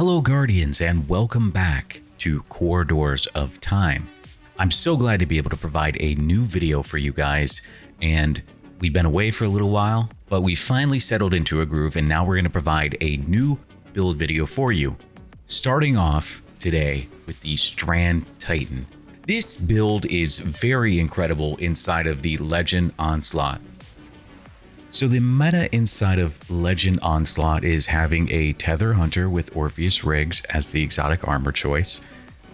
Hello Guardians, and welcome back to Corridors of Time. I'm so glad to be able to provide a new video for you guys, and we've been away for a little while, but we finally settled into a groove, and now we're going to provide a new build video for you. Starting off today with the Strand Titan. This build is very incredible inside of the Legend Onslaught. So the meta inside of Legend Onslaught is having a Tether Hunter with Orpheus Rigs as the exotic armor choice,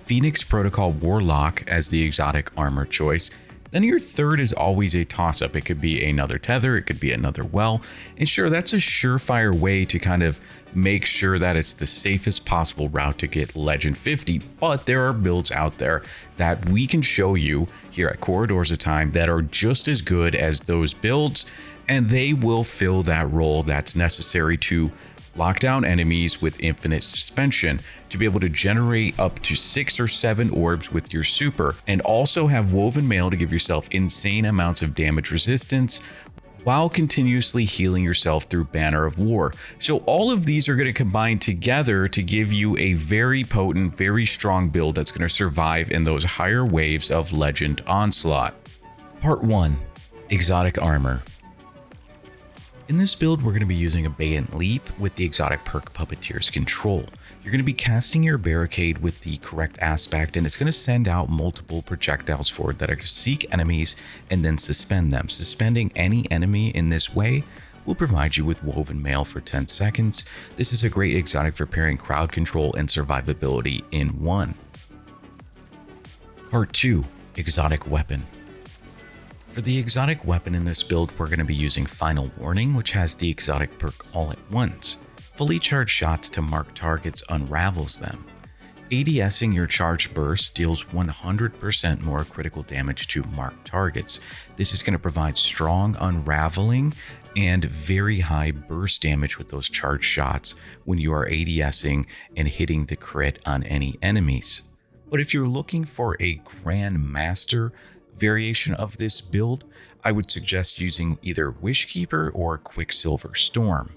Phoenix Protocol Warlock as the exotic armor choice. Then your third is always a toss-up. It could be another Tether, it could be another Well, and sure, that's a surefire way to kind of make sure that it's the safest possible route to get Legend 50, but there are builds out there that we can show you here at Corridors of Time that are just as good as those builds, and they will fill that role that's necessary to lock down enemies with infinite suspension, to be able to generate up to 6 or 7 orbs with your super, and also have Woven Mail to give yourself insane amounts of damage resistance while continuously healing yourself through Banner of War. So all of these are going to combine together to give you a very potent, very strong build that's going to survive in those higher waves of Legend Onslaught. Part 1. Exotic Armor. In this build, we're going to be using Abeyant Leap with the exotic perk Puppeteer's Control. You're going to be casting your barricade with the correct aspect, and it's going to send out multiple projectiles forward that are going to seek enemies and then suspend them. Suspending any enemy in this way will provide you with Woven Mail for 10 seconds. This is a great exotic for pairing crowd control and survivability in one. Part 2. Exotic Weapon. For the exotic weapon in this build, we're going to be using Final Warning, which has the exotic perk All at Once. Fully charged shots to mark targets unravels them. ADSing your charged burst deals 100% more critical damage to marked targets. This is going to provide strong unraveling and very high burst damage with those charged shots when you are ADSing and hitting the crit on any enemies. But if you're looking for a Grand Master variation of this build, I would suggest using either Wishkeeper or Quicksilver Storm.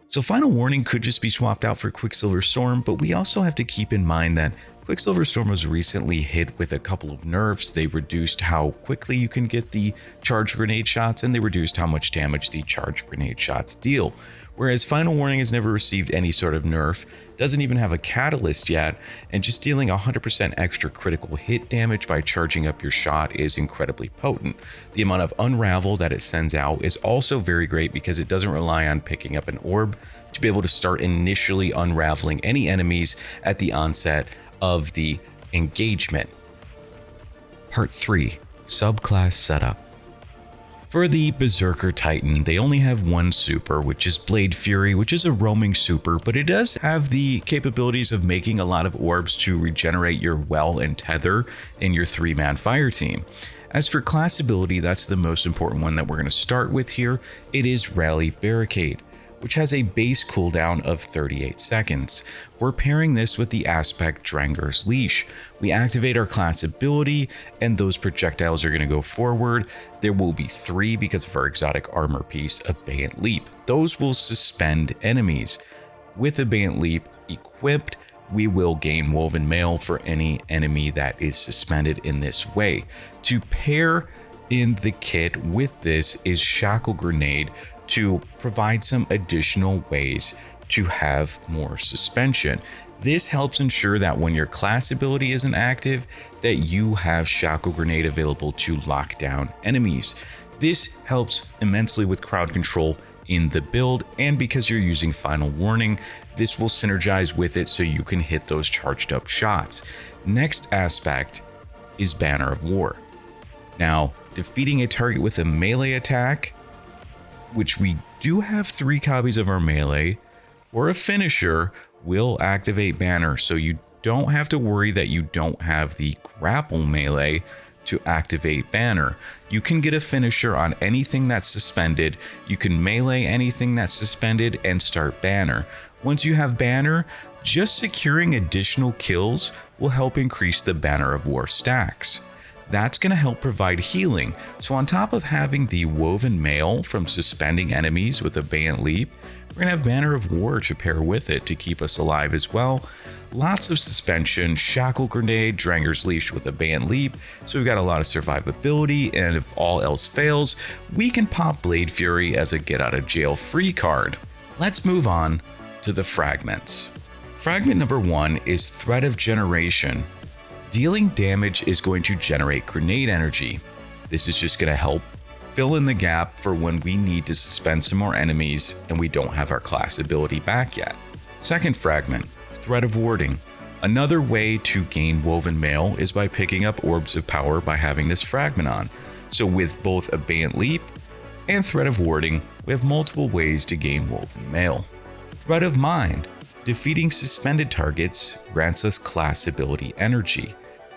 So Final Warning could just be swapped out for Quicksilver Storm, but we also have to keep in mind that Quicksilver Storm was recently hit with a couple of nerfs. They reduced how quickly you can get the charged grenade shots, and they reduced how much damage the charged grenade shots deal. Whereas Final Warning has never received any sort of nerf, doesn't even have a catalyst yet, and just dealing 100% extra critical hit damage by charging up your shot is incredibly potent. The amount of unravel that it sends out is also very great because it doesn't rely on picking up an orb to be able to start initially unraveling any enemies at the onset of the engagement. Part 3. Subclass Setup. For the Berserker Titan, they only have one super, which is Blade Fury, which is a roaming super, but it does have the capabilities of making a lot of orbs to regenerate your Well and Tether in your 3-man fire team. As for class ability, that's the most important one that we're going to start with here. It is Rally Barricade, which has a base cooldown of 38 seconds. We're pairing this with the aspect Drangar's Leash. We activate our class ability, and those projectiles are going to go forward. There will be 3 because of our exotic armor piece, Abeyant Leap. Those will suspend enemies. With Abeyant Leap equipped, we will gain Woven Mail for any enemy that is suspended in this way. To pair in the kit with this is Shackle Grenade, to provide some additional ways to have more suspension. This helps ensure that when your class ability isn't active, that you have Shackle Grenade available to lock down enemies. This helps immensely with crowd control in the build, and because you're using Final Warning, this will synergize with it so you can hit those charged up shots. Next aspect is Banner of War. Now, defeating a target with a melee attack, which we do have 3 copies of our melee, or a finisher, will activate Banner, so you don't have to worry that you don't have the grapple melee to activate Banner. You can get a finisher on anything that's suspended, you can melee anything that's suspended, and start Banner. Once you have Banner, just securing additional kills will help increase the Banner of War stacks. That's going to help provide healing. So on top of having the Woven Mail from suspending enemies with Abeyant Leap, We're going to have Banner of War to pair with it to keep us alive as well. Lots of suspension, Shackle Grenade, Dranger's Leash with Abeyant Leap, so we've got a lot of survivability, and if all else fails, we can pop Blade Fury as a get out of jail free card. Let's move on to the fragments. Fragment number 1 is Threat of Generation. Dealing damage is going to generate grenade energy. This is just going to help fill in the gap for when we need to suspend some more enemies and we don't have our class ability back yet. Second fragment, Threat of Warding. Another way to gain Woven Mail is by picking up Orbs of Power by having this fragment on. So with both Abeyant Leap and Threat of Warding, we have multiple ways to gain Woven Mail. Threat of Mind. Defeating suspended targets grants us class ability energy.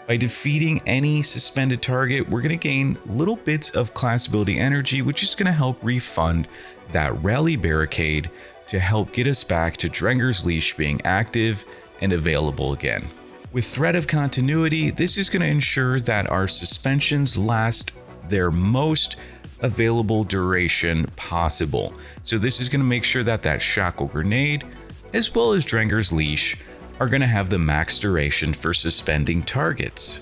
By defeating any suspended target, we're going to gain little bits of class ability energy, which is going to help refund that Rally Barricade to help get us back to Dranger's Leash being active and available again. With Threat of Continuity, this is going to ensure that our suspensions last their most available duration possible. So this is going to make sure that that Shackle Grenade, as well as Dranger's Leash, are going to have the max duration for suspending targets.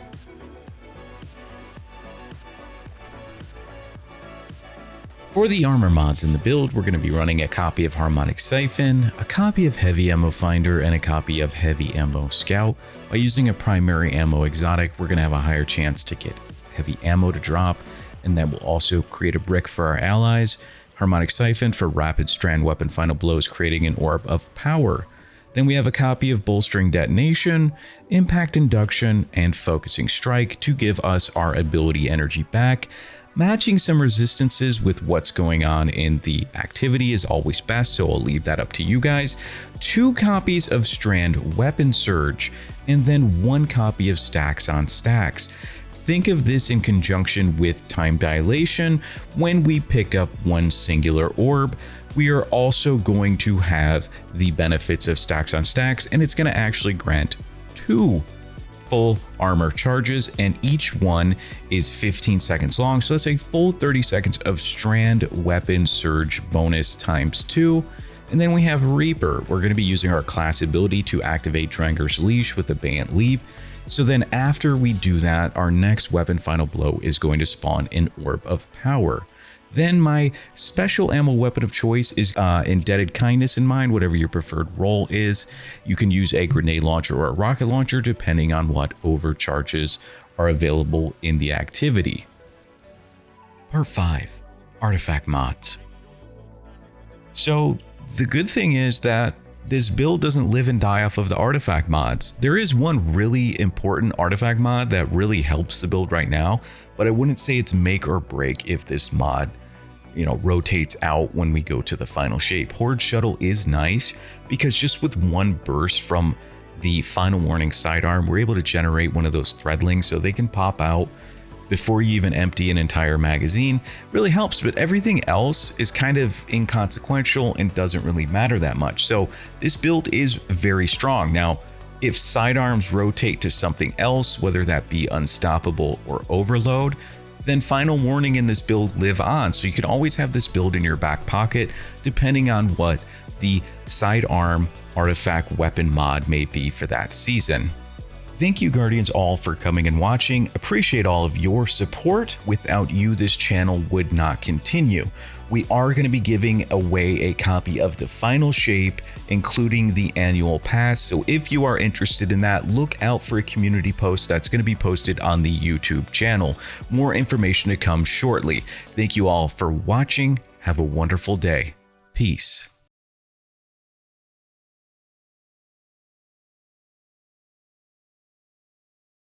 For the armor mods in the build, we're going to be running a copy of Harmonic Siphon, a copy of Heavy Ammo Finder, and a copy of Heavy Ammo Scout. By using a primary ammo exotic, we're going to have a higher chance to get heavy ammo to drop, and that will also create a brick for our allies. Harmonic Siphon for rapid strand weapon final blows, creating an orb of power. Then we have a copy of Bolstering Detonation, Impact Induction, and Focusing Strike to give us our ability energy back. Matching some resistances with what's going on in the activity is always best, so I'll leave that up to you guys. 2 copies of Strand Weapon Surge, and then 1 copy of Stacks on Stacks. Think of this in conjunction with Time Dilation. When we pick up 1 singular orb, we are also going to have the benefits of Stacks on Stacks, and it's going to actually grant 2 full armor charges, and each one is 15 seconds long, so that's a full 30 seconds of Strand Weapon Surge bonus times 2. And then we have Reaper. We're going to be using our class ability to activate Dranger's Leash with Abeyant Leap. So then after we do that, our next weapon final blow is going to spawn an Orb of Power. Then my special ammo weapon of choice is Indebted Kindness in mind, whatever your preferred role is. You can use a grenade launcher or a rocket launcher depending on what overcharges are available in the activity. Part 5, Artifact Mods. So the good thing is that this build doesn't live and die off of the artifact mods. There is one really important artifact mod that really helps the build right now, but I wouldn't say it's make or break if this mod, rotates out when we go to the final shape. Horde Shuttle is nice because just with 1 burst from the final warning sidearm, we're able to generate one of those threadlings so they can pop out before you even empty an entire magazine. Really helps, but everything else is kind of inconsequential and doesn't really matter that much. So this build is very strong. Now, if sidearms rotate to something else, whether that be Unstoppable or Overload, then Final Warning in this build live on. So you can always have this build in your back pocket, depending on what the sidearm artifact weapon mod may be for that season. Thank you, Guardians, all for coming and watching. Appreciate all of your support. Without you, this channel would not continue. We are going to be giving away a copy of the final shape, including the annual pass. So if you are interested in that, look out for a community post that's going to be posted on the YouTube channel. More information to come shortly. Thank you all for watching. Have a wonderful day. Peace.